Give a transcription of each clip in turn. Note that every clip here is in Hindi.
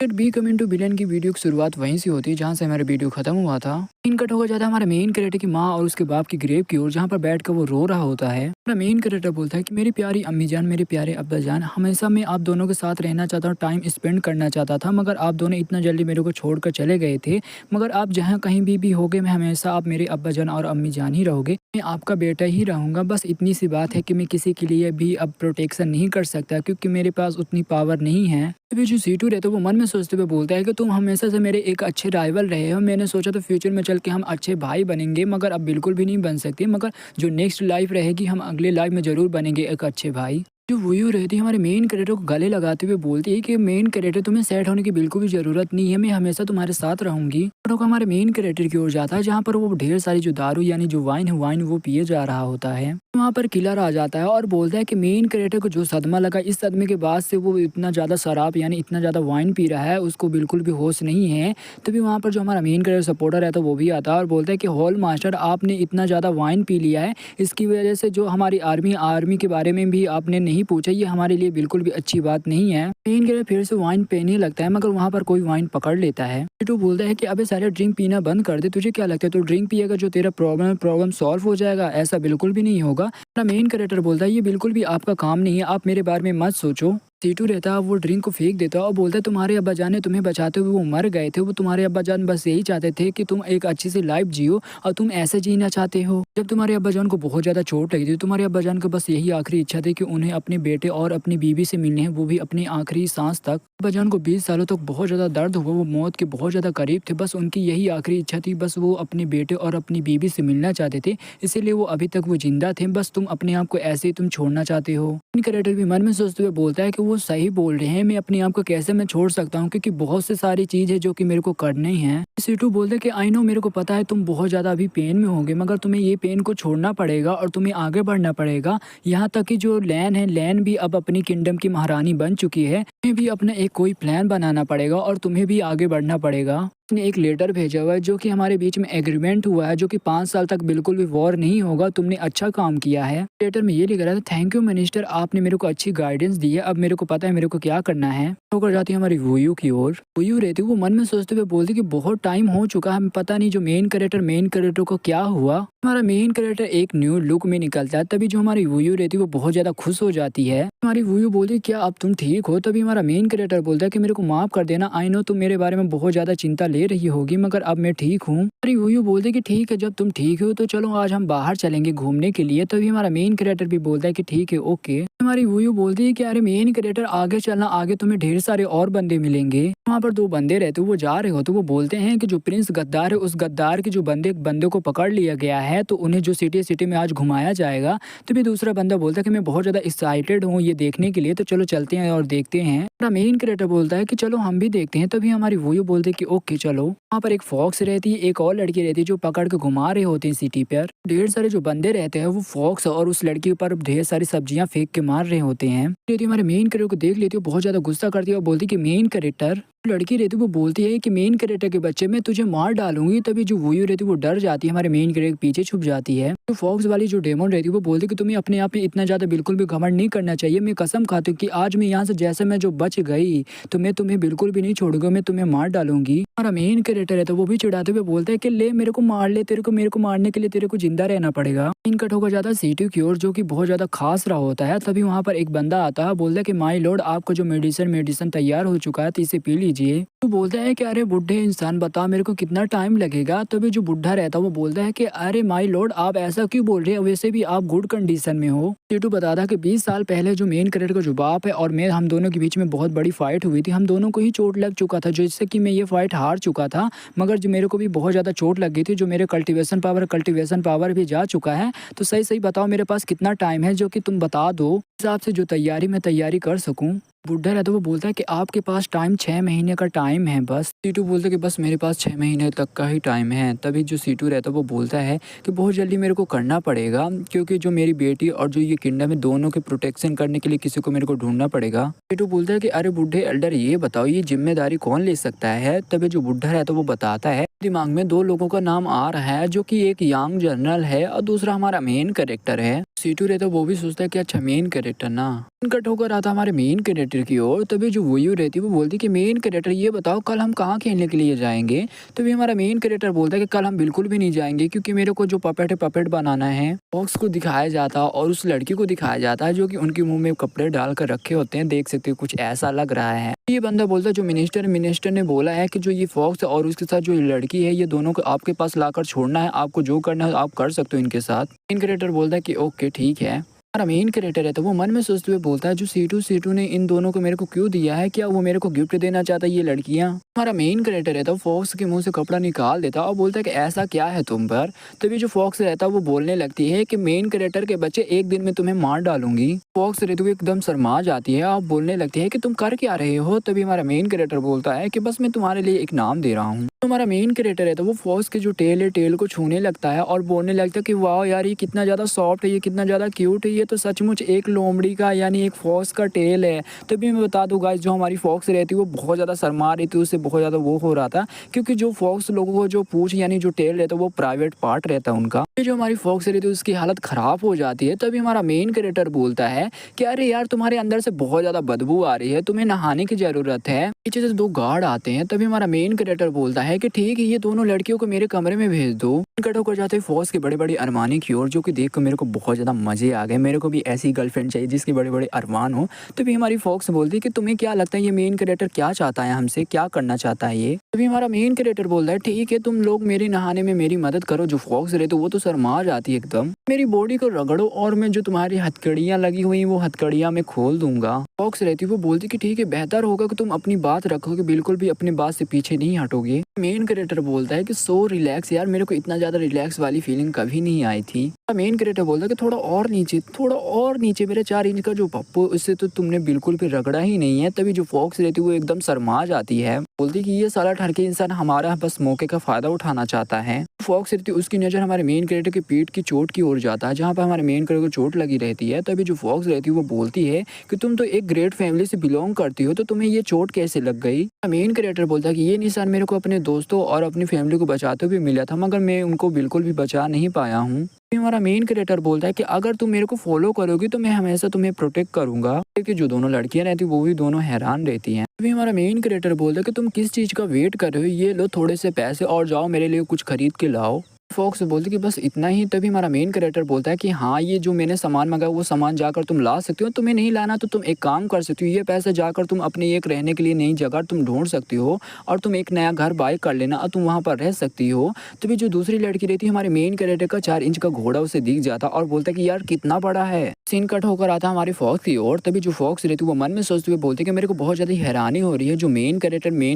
बी कमिंग टू बिलियन की वीडियो की शुरुआत वहीं से होती है जहाँ से हमारा वीडियो खत्म हुआ था। सीन कट होकर जाता है हमारे मेन कैरेक्टर की माँ और उसके बाप की ग्रेव की ओर, जहाँ पर बैठ कर वो रो रहा होता है। हमारा मेन कैरेक्टर बोलता है कि मेरी प्यारी अम्मी जान, मेरे प्यारे अब्बा जान, हमेशा मैं आप दोनों के साथ रहना चाहता हूँ, टाइम स्पेंड करना चाहता था, मगर आप दोनों इतना जल्दी मेरे को छोड़कर चले गए थे। मगर आप जहाँ कहीं भी होगे, मैं हमेशा आप मेरे अब्बा जान और अम्मी जान ही रहोगे। मैं आपका बेटा ही रहूंगा। बस इतनी सी बात है कि मैं किसी के लिए भी अब प्रोटेक्शन नहीं कर सकता, क्योंकि मेरे पास उतनी पावर नहीं है। अभी जो सीटू रहता है वो मन में सोचते हुए बोलता है कि तुम हमेशा से मेरे एक अच्छे राइवल रहे हो। मैंने सोचा तो फ्यूचर में चल के हम अच्छे भाई बनेंगे, मगर अब बिल्कुल भी नहीं बन सकते। मगर जो नेक्स्ट लाइफ रहेगी, हम अगले लाइफ में ज़रूर बनेंगे एक अच्छे भाई। जो वोयू रहती है हमारे मेन कैरेक्टर को गले लगाते हुए बोलती है कि मेन कैरेक्टर, तुम्हें सैड होने की बिल्कुल भी ज़रूरत नहीं है, मैं हमेशा तुम्हारे साथ रहूंगी। तो हमारे मेन कैरेक्टर की ओर जाता है, जहाँ पर वो ढेर सारी जो दारू यानी जो वाइन है, वाइन वो पिए जा रहा होता है। वहाँ पर किलर आ जाता है और बोलता है कि मेन कैरेक्टर को जो सदमा लगा, इस सदमे के बाद से वो इतना ज़्यादा शराब यानी इतना ज़्यादा वाइन पी रहा है, उसको बिल्कुल भी होश नहीं है। तभी वहाँ पर जो हमारा मेन कैरेक्टर सपोर्टर है तो वो भी आता है और बोलता है कि हॉल मास्टर, आपने इतना ज़्यादा वाइन पी लिया है, इसकी वजह से जो हमारी आर्मी के बारे में भी आपने नहीं पूछा, ये हमारे लिए बिल्कुल भी अच्छी बात नहीं है। मेन कैरेक्टर फिर से वाइन पीने लगता है, मगर वहाँ पर कोई वाइन पकड़ लेता है। तो बोलता है कि अबे सारे ड्रिंक पीना बंद कर दे, तुझे क्या लगता है तो ड्रिंक पिएगा जो तेरा प्रॉब्लम सॉल्व हो जाएगा? ऐसा बिल्कुल भी नहीं होगा। मेन कैरेक्टर बोलता है ये बिल्कुल भी आपका काम नहीं है, आप मेरे बारे में मत सोचो। सीटू रहता है वो ड्रिंक को फेंक देता है और बोलता है तुम्हारे अब्बा जान ने तुम्हें बचाते हुए वो मर गए थे, वो तुम्हारे अब्बा जान बस यही चाहते थे कि तुम एक अच्छी सी लाइफ जियो, और तुम ऐसे जीना चाहते हो। जब तुम्हारे अब्बा जान को बहुत ज़्यादा चोट लगी थी, तुम्हारे अब्बा जान को बस यही आखिरी इच्छा थी कि उन्हें अपने बेटे और अपनी बीवी से मिलने हैं, वो भी अपनी आखिरी सांस तक। अब्बा जान को 20 सालों तक बहुत ज़्यादा दर्द हुआ, वो मौत के बहुत ज़्यादा करीब थे, बस उनकी यही आखिरी इच्छा थी, बस वो अपने बेटे और अपनी बीवी से मिलना चाहते थे, इसीलिए वो अभी तक वो जिंदा थे। बस तुम अपने आप को ऐसे ही तुम छोड़ना चाहते हो। कैरेक्टर भी मन में सोचते हुए बोलता है कि वो सही बोल रहे हैं, मैं अपने आप को कैसे मैं छोड़ सकता हूँ, क्योंकि बहुत से सारी चीज़ है जो कि मेरे को करनी है। सीटू बोलते हैं कि आई नो, मेरे को पता है तुम बहुत ज़्यादा अभी पेन में होंगे, मगर तुम्हें ये पेन को छोड़ना पड़ेगा और तुम्हें आगे बढ़ना पड़ेगा। यहाँ तक कि जो लैन है, लैन भी अब अपनी किंगडम की महारानी बन चुकी है। तुम्हें भी अपना एक कोई प्लान बनाना पड़ेगा और तुम्हें भी आगे बढ़ना पड़ेगा। उसने एक लेटर भेजा हुआ है जो कि हमारे बीच में एग्रीमेंट हुआ है, जो कि 5 साल तक बिल्कुल भी वॉर नहीं होगा, तुमने अच्छा काम किया है। लेटर में ये लिखा रहा था, थैंक यू मिनिस्टर, आपने मेरे को अच्छी गाइडेंस दी है, अब मेरे को पता है मेरे को क्या करना है। होकर जाती है हमारी वोयू की ओर। वोयू रहती है वो मन में सोचते हुए बोलती कि बहुत टाइम हो चुका है, हमें पता नहीं जो मेन कैरेक्टर को क्या हुआ। हमारा मेन कैरेक्टर एक न्यू लुक में निकलता है, तभी जो हमारी वोयू रहती है वो बहुत ज्यादा खुश हो जाती है। हमारी वोयू बोलती क्या अब तुम ठीक हो? तभी हमारा मेन कैरेक्टर बोलता है कि मेरे को माफ कर देना, आई नो तुम मेरे बारे में बहुत ज्यादा चिंता ले रही होगी, मगर अब मैं ठीक हूँ। हमारी वोयू बोलती कि ठीक है, जब तुम ठीक हो तो चलो आज हम बाहर चलेंगे घूमने के लिए। तभी हमारा मेन कैरेक्टर भी बोलता है कि ठीक है, ओके। हमारी वोयू बोलती है कि अरे मेन कैरेक्टर आगे चलना, आगे तुम्हें ढेर सारे और बंदे मिलेंगे। वहाँ पर 2 बंदे रहते वो जा रहे हो तो वो बोलते हैं कि जो प्रिंस गद्दार है, उस गद्दार के जो बंदे को पकड़ लिया गया है, तो उन्हें जो सिटी में आज घुमाया जाएगा। तभी दूसरा बंदा बोलता है कि मैं बहुत ज्यादा एक्साइटेड हूँ ये देखने के लिए, तो चलो चलते हैं और देखते हैं। हमारा मेन कैरेक्टर बोलता है कि चलो हम भी देखते हैं। तभी हमारी वोयू बोलते हैं कि ओके चलो। वहाँ पर एक फॉक्स रहती है, एक और लड़की रहती है जो पकड़ के घुमा रहे होते हैं सिटी पर। ढेर सारे जो बंदे रहते हैं वो फॉक्स और उस लड़की पर ढेर सारी सब्जियां फेंक के मार रहे होते हैं। यदि हमारे मेन कैरेक्टर को देख लेती है, बहुत ज्यादा गुस्सा करती है और बोलती कि मेन कैरेक्टर, लड़की रहती है वो बोलती है कि मेन कैरेक्टर के बच्चे मैं तुझे मार डालूंगी। तभी जो वोयू रहती है वो डर जाती है, हमारे मेन कैरेक्टर के पीछे छुप जाती है। तो फॉक्स वाली जो डेमन रहती है वो बोलती है कि तुम्हें अपने आप में इतना ज्यादा बिल्कुल भी घमंड नहीं करना चाहिए। मैं कसम खाती हूँ कि आज मैं यहाँ से जैसे मैं जो बच गई तो मैं तुम्हें बिल्कुल भी नहीं छोड़ूंगा, मैं तुम्हें मार डालूंगी। हमारा मेन कैरेक्टर है तो वो भी चिढ़ाते हुए बोलता है कि ले मेरे को मार ले, मेरे को मारने के लिए तेरे को जिंदा रहना पड़ेगा। सीन कट होकर जाता है सीटू की ओर, जो कि बहुत ज्यादा खास रहा होता है। तभी वहाँ पर एक बंदा आता है, बोलता है कि माई लॉर्ड, आपका जो मेडिसिन तैयार हो चुका है, तो इसे पी लीजिए। तो बोलता है कि अरे बुढ़े इंसान, बता मेरे को कितना टाइम लगेगा। तभी जो बुढ़ा रहता है वो बोलता है कि अरे माई लॉर्ड, आप ऐसा क्यों बोल रहे हैं, वैसे भी आप गुड कंडीशन में हो। सीटू बताता है कि 20 साल पहले जो मेन कैरेक्टर का जो बाप है और मैं, हम दोनों के बीच में बहुत बड़ी फाइट हुई थी। हम दोनों को ही चोट लग चुका था, जिससे कि मैं ये फाइट हार चुका था। मगर जो मेरे को भी बहुत ज्यादा चोट लग गई थी, जो मेरे कल्टीवेशन पावर भी जा चुका है। तो सही सही बताओ मेरे पास कितना टाइम है, जो कि तुम बता दो, हिसाब से जो तैयारी मैं तैयारी कर सकूं। बुढ़ा रहता वो बोलता है कि आपके पास टाइम 6 महीने का टाइम है बस। सीटू बोलता है कि बस मेरे पास 6 महीने तक का ही टाइम है। तभी जो सीटू रहता वो बोलता है कि बहुत जल्दी मेरे को करना पड़ेगा, क्योंकि जो मेरी बेटी और जो ये किंगडम है, दोनों के प्रोटेक्शन करने के लिए किसी को मेरे को ढूंढना पड़ेगा। सीटू बोलता है कि अरे बुढ़े एल्डर, ये बताओ ये जिम्मेदारी कौन ले सकता है। तभी जो बुढ़ा रहता वो बताता है, दिमाग में 2 लोगों का नाम आ रहा है, जो कि एक यंग जनरल है और दूसरा हमारा मेन कैरेक्टर है। सीटू रहता है वो भी सोचता है कि अच्छा मेन कैरेक्टर ना। कट होकर आता हमारे मेन कैरेक्टर की ओर, तभी जो वोयू रहती है वो बोलती है कि मेन कैरेक्टर ये बताओ कल हम कहाँ खेलने के लिए जाएंगे। तभी हमारा मेन कैरेक्टर बोलता है कि कल हम बिल्कुल भी नहीं जाएंगे क्योंकि मेरे को जो पपेट है पपेट बनाना है। फॉक्स को दिखाया जाता है और उस लड़की को दिखाया जाता है जो कि उनके मुंह में कपड़े डालकर रखे होते हैं, देख सकते हो कुछ ऐसा लग रहा है। ये बंदा बोलता है जो मिनिस्टर ने बोला है कि जो ये फॉक्स और उसके साथ जो लड़की है ये दोनों को आपके पास लाकर छोड़ना है, आपको जो करना है आप कर सकते हो इनके साथ। मेन कैरेक्टर बोलता है कि ओके ठीक है। हमारा मेन कैरेक्टर है तो वो मन में सोचते हुए बोलता है जो सीटू ने इन दोनों को मेरे को क्यों दिया है, क्या वो मेरे को गिफ्ट देना चाहता है ये लड़कियां। हमारा मेन कैरेक्टर रहता है फॉक्स के मुंह से कपड़ा निकाल देता और बोलता है कि ऐसा क्या है तुम पर। तभी जो फॉक्स रहता है वो बोलने लगती है कि मेन कैरेक्टर के बच्चे एक दिन में तुम्हें मार डालूंगी। फॉक्स रहती हुई एकदम शर्मा जाती है और बोलने लगती है कि तुम कर क्या रहे हो। तभी हमारा मेन कैरेक्टर बोलता है कि बस मैं तुम्हारे लिए एक नाम दे रहा हूँ। हमारा मेन कैरेक्टर है तो वो फॉक्स के जो टेल है टेल को छूने लगता है और बोलने लगता है कि वाह यार ये कितना ज़्यादा सॉफ्ट है, ये कितना ज़्यादा क्यूट है, ये तो सचमुच एक लोमड़ी का यानी एक फॉक्स का टेल है। तभी मैं बता दूँ गाइस जो हमारी फॉक्स रहती है वो बहुत ज़्यादा शर्मा रही थी, उससे बहुत ज़्यादा वो हो रहा था क्योंकि जो फॉक्स लोगों को जो पूछ यानी जो टेल रहता है वो प्राइवेट पार्ट रहता है उनका। जो हमारी फॉक्स रहती है उसकी हालत ख़राब हो जाती है। तभी हमारा मेन कैरेक्टर बोलता है कि अरे यार तुम्हारे अंदर से बहुत ज़्यादा बदबू आ रही है, तुम्हें नहाने की ज़रूरत है। पीछे से दो गार्ड आते हैं। तभी हमारा मेन कैरेक्टर बोलता है कि ठीक है ये दोनों लड़कियों को मेरे कमरे में भेज दो। कट होकर जाते हैं फॉक्स के बड़े बड़े अरमानी की ओर, जो कि देख कर मेरे को बहुत ज़्यादा मजे आ गए। मेरे को भी ऐसी गर्लफ्रेंड चाहिए जिसके बड़े बड़े अरमान हो। तभी हमारी फॉक्स बोलती है कि तुम्हें क्या लगता है ये मेन कैरेक्टर क्या चाहता है, हमसे क्या करना चाहता है ये। तभी हमारा मेन कैरेक्टर बोलता है ठीक है तुम लोग मेरे नहाने में मेरी मदद करो। जो फॉक्स रहती है वो तो शर्मा जाती है एकदम, मेरी बॉडी को रगड़ो और मैं जो तुम्हारी हथकड़ियाँ लगी हुई वो हथकड़ियाँ मैं खोल दूंगा। फॉक्स रहती है वो बोलती कि ठीक है बेहतर होगा कि तुम अपनी बात रखोगे, बिल्कुल भी अपनी बात से पीछे नहीं हटोगे। मेन कैरेक्टर बोलता है कि सो रिलैक्स यार, मेरे को इतना ज्यादा रिलैक्स वाली फीलिंग कभी नहीं आई थी। मेन कैरेक्टर बोलता है कि थोड़ा और नीचे मेरे 4 इंच का जो पप्पू उससे तो तुमने बिल्कुल भी रगड़ा ही नहीं है। तभी जो फॉक्स रहती है वो एकदम शर्मा जाती है, बोलती कि ये साला ठरके इंसान हमारा बस मौके का फायदा उठाना चाहता है। फॉक्स रहती है उसकी नजर हमारे मेन कैरेक्टर के पीठ की चोट की ओर जाता है जहाँ पर हमारे मेन कैरेक्टर को चोट लगी रहती है। तभी जो फॉक्स रहती है वो बोलती है कि तुम तो एक ग्रेट फैमिली से बिलोंग करती हो तो तुम्हें ये चोट कैसे लग गई। मेन कैरेक्टर बोलता है कि ये निशान मेरे को अपने दोस्तों और अपनी फैमिली को बचाते हुए मिला था मगर मैं उनको बिल्कुल भी बचा नहीं पाया हूँ। हमारा मेन कैरेक्टर बोलता है कि अगर तुम मेरे को फॉलो करोगी तो मैं हमेशा तुम्हें प्रोटेक्ट करूंगा। क्योंकि जो दोनों लड़कियां रहती वो भी दोनों हैरान रहती हैं। अभी हमारा मेन कैरेक्टर बोलता है कि तुम किस चीज का वेट कर रहे हो, ये लो थोड़े से पैसे और जाओ मेरे लिए कुछ खरीद के लाओ। फॉक्स बोलती कि बस इतना ही। तभी हमारा मेन कैरेक्टर बोलता है कि हाँ ये जो मैंने सामान मंगाया वो सामान जाकर तुम ला सकती हो, तुम्हें नहीं लाना तो तुम एक काम कर सकती हो, ये पैसे जाकर तुम अपने एक रहने के लिए नई जगह तुम ढूंढ सकती हो और तुम एक नया घर बाय कर लेना और तुम वहाँ पर रह सकती हो। तभी जो दूसरी लड़की रहती है हमारे मेन कैरेक्टर का 4 इंच का घोड़ा उसे दिख जाता और बोलता कि यार कितना बड़ा है। सीन कट होकर आता हमारे फॉक्स की ओर। तभी जो फॉक्स रहती है वो मन में सोचते हुए बोलती कि मेरे को बहुत ज्यादा हैरानी हो रही है, जो मेन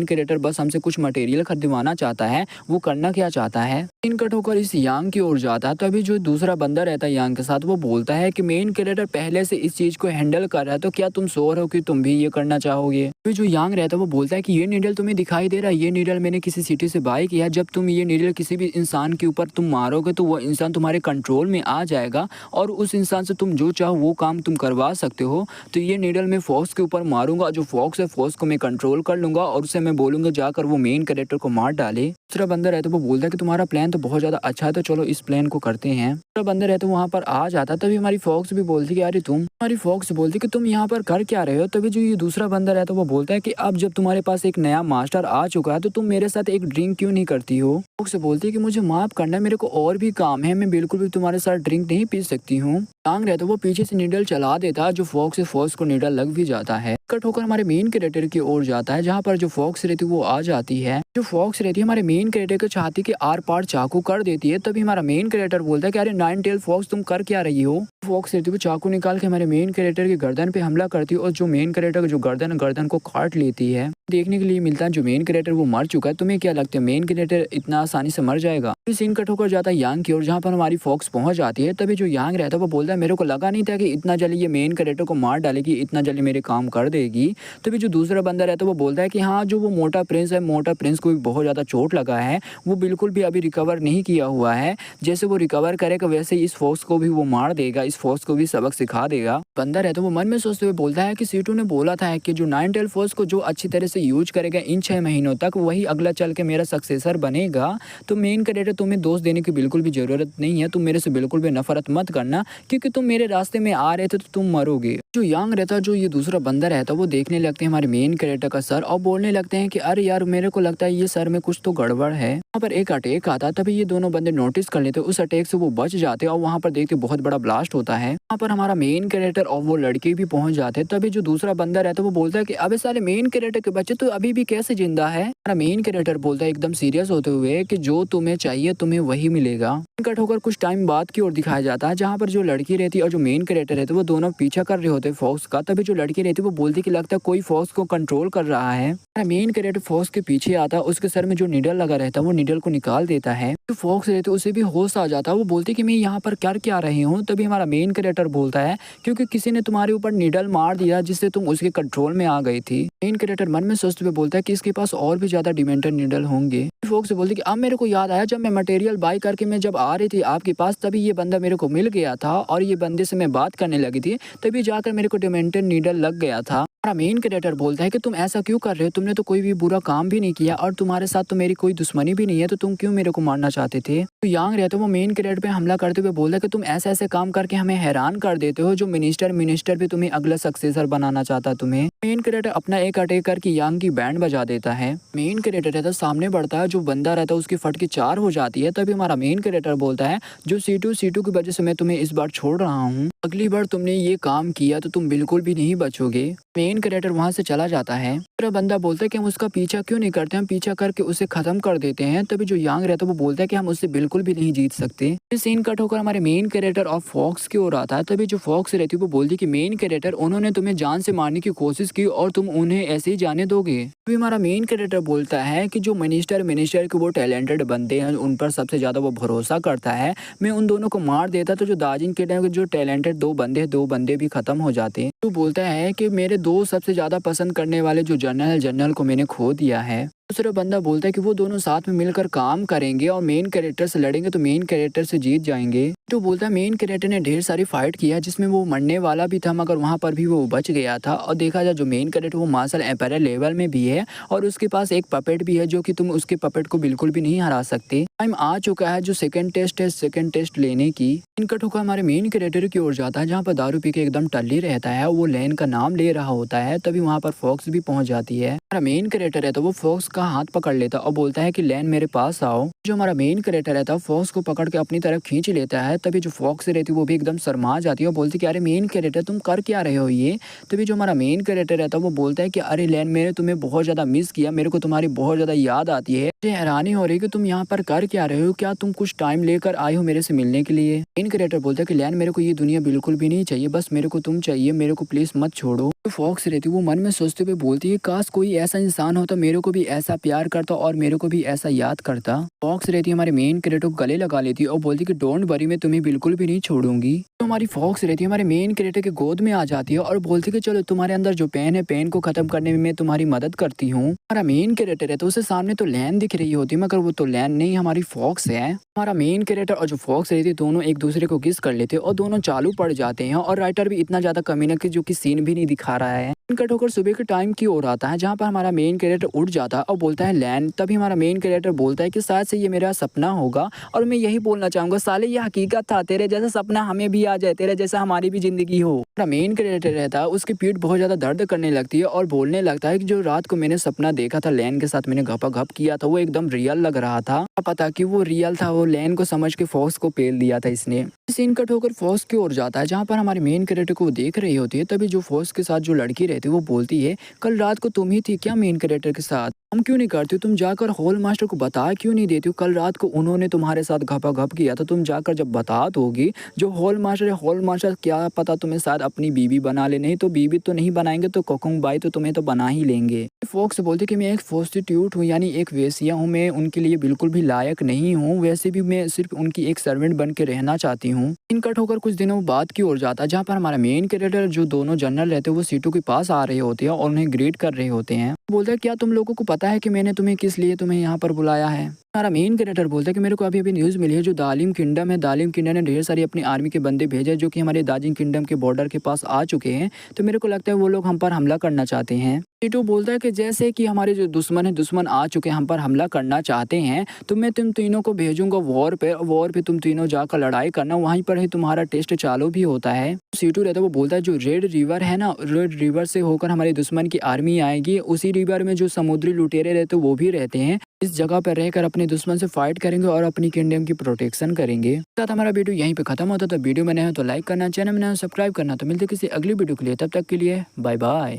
कैरेक्टर बस हमसे कुछ मटेरियल खरीदवाना चाहता है, वो करना क्या चाहता है। सीन कट होकर इस यांग की ओर जाता है। तभी जो दूसरा बंदा रहता है यांग के साथ वो बोलता है कि मेन कैरेक्टर पहले से इस चीज को हैंडल कर रहा है तो क्या तुम श्योर हो कि तुम भी ये करना चाहोगे। तभी जो यांग रहता है वो बोलता है कि ये नीडल तुम्हें दिखाई दे रहा है, ये नीडल मैंने किसी सिटी से बाय किया है। जब तुम ये नीडल किसी भी इंसान के ऊपर तुम मारोगे तो वो इंसान तुम्हारे कंट्रोल में आ जाएगा और उस इंसान से तुम जो चाहो वो काम तुम करवा सकते हो। तो ये नीडल मैं फॉक्स के ऊपर मारूंगा, जो फॉक्स है फॉक्स को मैं कंट्रोल कर लूंगा और उससे मैं बोलूंगा जाकर वो मेन कैरेक्टर को मार डाले। दूसरा बंदा रहता है वो बोलता है कि तुम्हारा प्लान तो बहुत ज्यादा अच्छा है तो चलो इस प्लान को करते हैं। दूसरा बंदा रहता है वहाँ पर आ जाता। तभी हमारी फॉक्स भी बोलती कि अरे हमारी फॉक्स बोलती कि तुम यहाँ पर कर क्या रहे हो। तभी जो ये दूसरा बंदा रहता है वो बोलता है कि अब जब तुम्हारे पास एक नया मास्टर आ चुका है तो तुम मेरे साथ एक ड्रिंक क्यों नहीं करती हो। फॉक्स बोलती है कि मुझे माफ करना, मेरे को और भी काम है, मैं बिल्कुल भी तुम्हारे साथ ड्रिंक नहीं पी सकती हूँ। टांग रहता है वो पीछे से नीडल चला देता है, जो फॉक्स को नीडल लग भी जाता है। कट होकर हमारे मेन कैरेक्टर की ओर जाता है जहाँ पर जो फॉक्स रहती है वो आ जाती है। जो फॉक्स रहती है हमारे मेन कैरेक्टर के छाती के आर पार चाकू कर देती है। तभी हमारा मेन कैरेक्टर बोलता है कि अरे 9 टेल फॉक्स तुम कर क्या रही हो। फॉक्स रहती है वो चाकू निकाल के हमारे मेन कैरेक्टर के गर्दन पे हमला करती है और जो मेन कैरेक्टर जो गर्दन को काट लेती है। देखने के लिए मिलता है जो मेन कैरेक्टर वो मर चुका है। तुम्हें क्या लगता है मेन कैरेक्टर इतना आसानी से मर जाएगा। सीन कट होकर जाता है यांग की ओर जहाँ पर हमारी फॉक्स पहुंच जाती है। तभी जो यांग रहता है वो बोलता है मेरे को लगा नहीं था कि इतना जल्दी ये मेन कैरेक्टर को मार डालेगी, इतना जल्दी मेरे काम कर देगी। तभी जो दूसरा बंदा रहता है वो बोलता है कि हाँ जो वो मोटा प्रिंस है, मोटा प्रिंस को भी बहुत ज्यादा चोट लगा लगा है वो बिल्कुल भी अभी रिकवर नहीं किया हुआ है। जैसे वो रिकवर करेगा वैसे ही इस फॉक्स को भी वो मार देगा, इस फॉक्स को भी सबक सिखा देगा। बंदर है तो वो मन में सोचते हुए बोलता है कि सीटू ने बोला था कि जो नाइन टेल फोर्स को जो अच्छी तरह से यूज करेगा इन 6 महीनों तक वही अगला चल के मेरा सक्सेसर बनेगा। तो मेन कैरेक्टर तुम्हें दोष देने की बिल्कुल भी ज़रूरत नहीं है, तुम मेरे से बिल्कुल भी नफरत मत करना क्योंकि तुम मेरे रास्ते में आ रहे थे तो तुम मरोगे। जो यांग रहता जो ये दूसरा बंदर रहता वो देखने लगते हैं हमारे मेन कैरेक्टर का सर और बोलने लगते हैं कि अरे यार मेरे को लगता है ये सर में कुछ तो गड़बड़ है। वहाँ पर एक अटैक आता तभी ये दोनों बंदे नोटिस कर लेते, उस अटैक से वो बच जाते और वहाँ पर देखते बहुत बड़ा ब्लास्ट होता है। वहाँ पर हमारा मेन कैरेक्टर और वो लड़की भी पहुंच जाते। तभी जो दूसरा बंदा रहता है वो बोलता है कि अबे साले मेन कैरेक्टर के बच्चे तो अभी भी कैसे जिंदा है। हमारा मेन कैरेक्टर बोलता है एकदम सीरियस होते हुए कि जो तुम्हें चाहिए तुम्हें वही मिलेगा। कट होकर कुछ टाइम बाद की ओर दिखाया जाता है जहाँ पर जो लड़की रहती है और जो मेन कैरेक्टर रहते वो दोनों पीछा कर रहे होते फॉक्स का। तभी जो लड़की रहती है वो बोलती कि लगता है कोई फॉक्स को कंट्रोल कर रहा है। मेन कैरेक्टर फॉक्स के पीछे आता है, उसके सर में जो निडल लगा रहता है वो निडल को निकाल देता है। जो फॉक्स रहते उसे भी होश आ जाता है, वो बोलती कि मैं यहाँ पर कर क्या रही हूँ। तभी हमारा मेन कैरेक्टर बोलता है क्योंकि किसी ने तुम्हारे ऊपर निडल मार दिया जिससे तुम उसके कंट्रोल में आ गई थी। मेन कैरेक्टर मन में सोचते हुए बोलता है कि इसके पास और भी ज्यादा डिमेंटर निडल होंगे। फॉक्स बोलती कि अब मेरे को याद आया जब मैं मटेरियल बाय करके मैं जब आ रही थी आपके पास तभी ये बंदा मेरे को मिल गया था और ये बंदे से मैं बात करने लगी थी तभी जाकर मेरे को डिमेंटर नीडल लग गया था। हमारा मेन कैरेक्टर बोलता है कि तुम ऐसा क्यों कर रहे हो, तुमने तो कोई भी बुरा काम भी नहीं किया और तुम्हारे साथ तो मेरी कोई दुश्मनी भी नहीं है तो तुम क्यों मेरे को मारना चाहते थे। तो यांग रहते वो मेन कैरेक्टर पे हमला करते हुए बोलता है कि तुम ऐसे ऐसे काम करके हमें हैरान कर देते हो, जो मिनिस्टर भी तुम्हें अगला सक्सेसर बनाना चाहता तुम्हें। मेन कैरेक्टर अपना एक अटैक करके यांग की बैंड बजा देता है। मेन कैरेक्टर रहता सामने बढ़ता है, जो बंदा रहता है उसकी फटकी 4 हो जाती है। तभी हमारा मेन कैरेक्टर बोलता है जो सीटू की वजह से मैं तुम्हें इस बार छोड़ रहा हूँ, अगली बार तुमने ये काम किया तो तुम बिल्कुल भी नहीं बचोगे। मेन कैरेक्टर वहां से चला जाता है। पूरा बंदा बोलता है कि हम उसका पीछा क्यों नहीं करते, हम पीछा करके उसे खत्म कर देते हैं। तभी जो यांग रहता है वो बोलता है कि हम उससे बिल्कुल भी नहीं जीत सकते। इस सीन कट होकर हमारे मेन कैरेक्टर और फॉक्स की ओर आता है। तभी जो फॉक्स रहती है वो बोलती है कि मेन कैरेक्टर उन्होंने तुम्हें जान से मारने की कोशिश की और तुम उन्हें ऐसे ही जाने दोगे। तभी हमारा मेन कैरेक्टर बोलता है कि जो मिनिस्टर के वो टैलेंटेड बंदे हैं उन पर सबसे ज्यादा वो भरोसा करता है, मैं उन दोनों को मार देता तो जो दाजिन के टाइम जो टैलेंटेड दो बंदे भी खत्म हो जाते। तो बोलता है कि मेरे दो सबसे ज्यादा पसंद करने वाले जो जनरल को मैंने खो दिया है। दूसरा बंदा बोलता है कि वो दोनों साथ में मिलकर काम करेंगे और मेन कैरेक्टर से लड़ेंगे तो मेन कैरेक्टर से जीत जाएंगे। तो बोलता है मेन कैरेक्टर ने ढेर सारी फाइट किया जिसमें वो मरने वाला भी था मगर वहाँ पर भी वो बच गया था। और देखा जाए जो मेन कैरेक्टर वो मार्शल एम्पायर लेवल में भी है और उसके पास एक पपेट भी है जो कि तुम उसके पपेट को बिल्कुल भी नहीं हरा सकते। टाइम आ चुका है जो सेकंड टेस्ट लेने की। इनका ठोका हमारे मेन कैरेक्टर की ओर जाता है जहाँ पर दारू पी के एकदम टल्ली रहता है, वो लैन का नाम ले रहा होता है। तभी वहाँ पर फॉक्स भी पहुंच जाती है। हमारा मेन कैरेक्टर है तो वो फॉक्स का हाथ पकड़ लेता और बोलता है कि लैन मेरे पास आओ। जो हमारा मेन कैरेक्टर रहता है फॉक्स को पकड़ के अपनी तरफ खींच लेता है। तभी जो फॉक्स रहती है वो भी एकदम शर्मा जाती है और बोलती है कि अरे मेन कैरेक्टर तुम कर क्या रहे हो ये। तभी जो हमारा मेन कैरेक्टर रहता है वो बोलता है कि अरे लैन मैंने तुम्हें बहुत ज्यादा मिस किया, मेरे को तुम्हारी बहुत ज्यादा याद आती है, मुझे हैरानी हो रही है कि तुम यहाँ पर कर क्या रहे हो, क्या तुम कुछ टाइम लेकर आए हो मेरे से मिलने के लिए। मेन कैरेक्टर बोलता है कि लैन मेरे को ये दुनिया बिल्कुल भी नहीं चाहिए, बस मेरे को तुम चाहिए, मेरे को प्लीज मत छोड़ो। तो फॉक्स रहती है वो मन में सोचते हुए बोलती है काश कोई ऐसा इंसान होता मेरे को भी ऐसा प्यार करता और मेरे को भी ऐसा याद करता। फॉक्स रहती है हमारे मेन कैरेक्टर को गले लगा लेती है और बोलती है कि डोंट वरी मैं तुम्हें बिल्कुल भी नहीं छोड़ूंगी। तो हमारी फॉक्स रहती है हमारे मेन कैरेक्टर के गोद में आ जाती है और बोलती है कि चलो तुम्हारे अंदर जो पेन है पेन को खत्म करने में मैं तुम्हारी मदद करती हूँ। हमारा मेन कैरेक्टर है तो उसे सामने तो लैन दिख रही होती है मगर वो तो लैन नहीं हमारी फॉक्स है। हमारा मेन कैरेक्टर और जो फॉक्स रहती है दोनों एक दूसरे को किस कर लेते हैं और दोनों चालू पड़ जाते हैं और राइटर भी इतना ज्यादा कमीना कि जो कि सीन भी नहीं दिखा रहा है। कट होकर सुबह के टाइम की ओर आता है जहाँ पर हमारा मेन कैरेक्टर उठ जाता है और बोलता है लैन। तभी हमारा मेन कैरेक्टर बोलता है कि शायद से ये मेरा सपना होगा और मैं यही बोलना चाहूंगा साले ये हकीकत था, तेरे जैसा सपना हमें भी आ जाए, तेरे जैसा हमारी भी जिंदगी हो। हमारा मेन कैरेक्टर रहता है उसकी पीठ बहुत ज्यादा दर्द करने लगती है और बोलने लगता है कि जो रात को मैंने सपना देखा था लैन के साथ मैंने घपा घप किया था वो एकदम रियल लग रहा था। पता कि वो रियल था, वो लैन को समझ के फॉक्स को पेल दिया था इसने। सीन कट होकर फॉक्स की ओर जाता है जहाँ पर हमारे मेन कैरेक्टर को देख रही होती है। तभी जो फॉक्स के साथ जो लड़की रहती है वो बोलती है कल रात को तुम ही थी क्या मेन कैरेक्टर के साथ, हम क्यों नहीं करती, तुम जाकर हॉल मास्टर को बता क्यों नहीं देती हो, कल रात को उन्होंने तुम्हारे साथ घपा घप किया था, तुम जाकर जब बता दोगी जो हॉल मास्टर है हॉल मास्टर क्या पता तुम्हें शायद अपनी बीवी बना ले, नहीं तो बीवी तो नहीं बनाएंगे तो कोकुंग बाई तो तुम्हें तो बना ही लेंगे। फॉक्स बोलते कि मैं एक प्रोस्टिट्यूट हूँ यानी एक वेश्या हूँ, मैं उनके लिए बिल्कुल भी लायक नहीं हूँ, वैसे भी मैं सिर्फ उनकी एक सर्वेंट बन के रहना चाहती हूँ। इन कट होकर कुछ दिनों बाद की ओर जाता है जहाँ पर हमारा मेन कैरेक्टर जो दोनों जनरल रहते हैं वो सीटू के पास आ रहे होते हैं और उन्हें ग्रीट कर रहे होते हैं। बोलता है क्या तुम लोगों को पता पता है कि मैंने तुम्हें किस लिए तुम्हें यहाँ पर बुलाया है? हमारा मेन कैरेक्टर बोलता है कि मेरे को अभी न्यूज़ मिली है, जो दालिम किंगडम है, दालिम किंगडम ने ढेर सारी अपनी आर्मी के बंदे भेजे जो कि हमारे दार्जिलिंग किंगडम के बॉर्डर के पास आ चुके हैं। तो मेरे को लगता है वो लोग हम पर हमला करना चाहते हैं। टीटू बोलता है कि जैसे कि हमारे जो दुश्मन है, दुश्मन आ चुके हैं, हम पर हमला करना चाहते हैं, तो मैं तुम तीनों को भेजूंगा वॉर पे तुम तीनों जाकर लड़ाई करना, वहीं पर ही तुम्हारा टेस्ट चालू भी होता है। सीटू रहता है, वो बोलता है जो रेड रिवर है ना, रेड रिवर से होकर हमारे दुश्मन की आर्मी आएगी, उसी रिवर में जो समुद्री लुटेरे रहते वो भी रहते हैं। इस जगह पर रहकर अपने दुश्मन से फाइट करेंगे और अपनी किंगडम की प्रोटेक्शन करेंगे। साथ हमारा वीडियो यहीं पे खत्म होता है। तो वीडियो में नए हो तो लाइक करना, चैनल में नए हो सब्सक्राइब करना। तो मिलते किसी अगली वीडियो के लिए, तब तक के लिए बाय बाय।